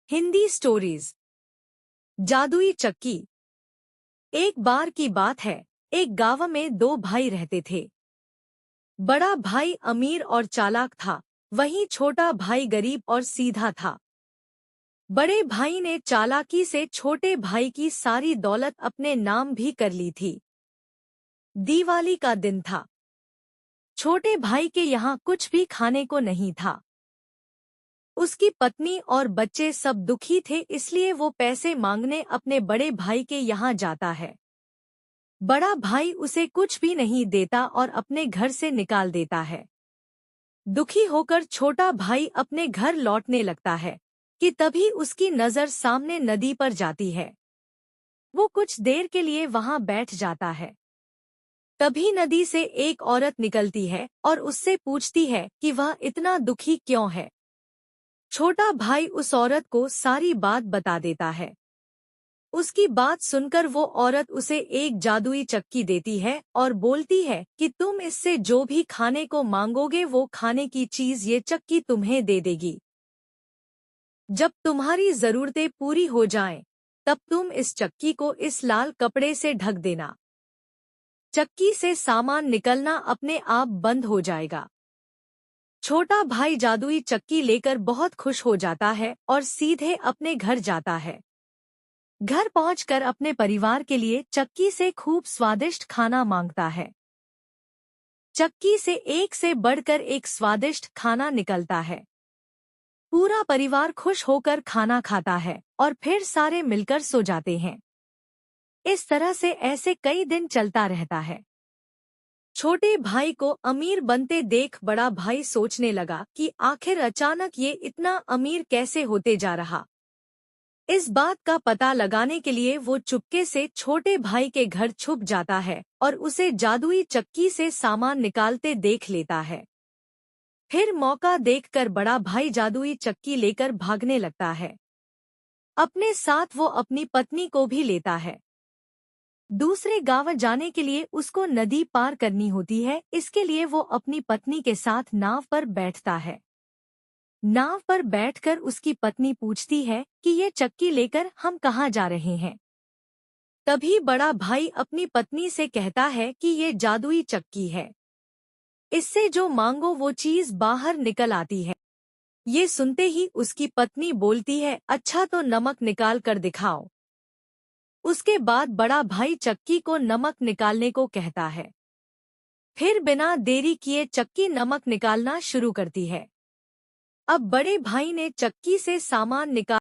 Hindi stories. जादुई चक्की। एक बार की बात है, एक गांव में दो भाई रहते थे। बड़ा भाई अमीर और चालाक था, वहीं छोटा भाई गरीब और सीधा था। बड़े भाई ने चालाकी से छोटे भाई की सारी दौलत अपने नाम भी कर ली थी। दिवाली का दिन था। छोटे भाई के यहाँ कुछ भी खाने को नहीं था। उसकी पत्नी और बच्चे सब दुखी थे, इसलिए वो पैसे मांगने अपने बड़े भाई के यहाँ जाता है। बड़ा भाई उसे कुछ भी नहीं देता और अपने घर से निकाल देता है। दुखी होकर छोटा भाई अपने घर लौटने लगता है कि तभी उसकी नज़र सामने नदी पर जाती है। वो कुछ देर के लिए वहां बैठ जाता है। तभी नदी से एक औरत निकलती है और उससे पूछती है कि वह इतना दुखी क्यों है। छोटा भाई उस औरत को सारी बात बता देता है। उसकी बात सुनकर वो औरत उसे एक जादुई चक्की देती है और बोलती है कि तुम इससे जो भी खाने को मांगोगे वो खाने की चीज ये चक्की तुम्हें दे देगी। जब तुम्हारी जरूरतें पूरी हो जाएं, तब तुम इस चक्की को इस लाल कपड़े से ढक देना। चक्की से सामान निकलना अपने आप बंद हो जाएगा। छोटा भाई जादुई चक्की लेकर बहुत खुश हो जाता है और सीधे अपने घर जाता है। घर पहुंचकर अपने परिवार के लिए चक्की से खूब स्वादिष्ट खाना मांगता है। चक्की से बढ़कर एक स्वादिष्ट खाना निकलता है। पूरा परिवार खुश होकर खाना खाता है और फिर सारे मिलकर सो जाते हैं। इस तरह से ऐसे कई दिन चलता रहता है। छोटे भाई को अमीर बनते देख बड़ा भाई सोचने लगा कि आखिर अचानक ये इतना अमीर कैसे होते जा रहा। इस बात का पता लगाने के लिए वो चुपके से छोटे भाई के घर छुप जाता है और उसे जादुई चक्की से सामान निकालते देख लेता है। फिर मौका देखकर बड़ा भाई जादुई चक्की लेकर भागने लगता है। अपने साथ वो अपनी पत्नी को भी लेता है। दूसरे गांव जाने के लिए उसको नदी पार करनी होती है, इसके लिए वो अपनी पत्नी के साथ नाव पर बैठता है। नाव पर बैठकर उसकी पत्नी पूछती है कि ये चक्की लेकर हम कहाँ जा रहे हैं। तभी बड़ा भाई अपनी पत्नी से कहता है कि ये जादुई चक्की है, इससे जो मांगो वो चीज बाहर निकल आती है। ये सुनते ही उसकी पत्नी बोलती है, अच्छा तो नमक निकाल कर दिखाओ। उसके बाद बड़ा भाई चक्की को नमक निकालने को कहता है। फिर बिना देरी किए चक्की नमक निकालना शुरू करती है। अब बड़े भाई ने चक्की से सामान निकाल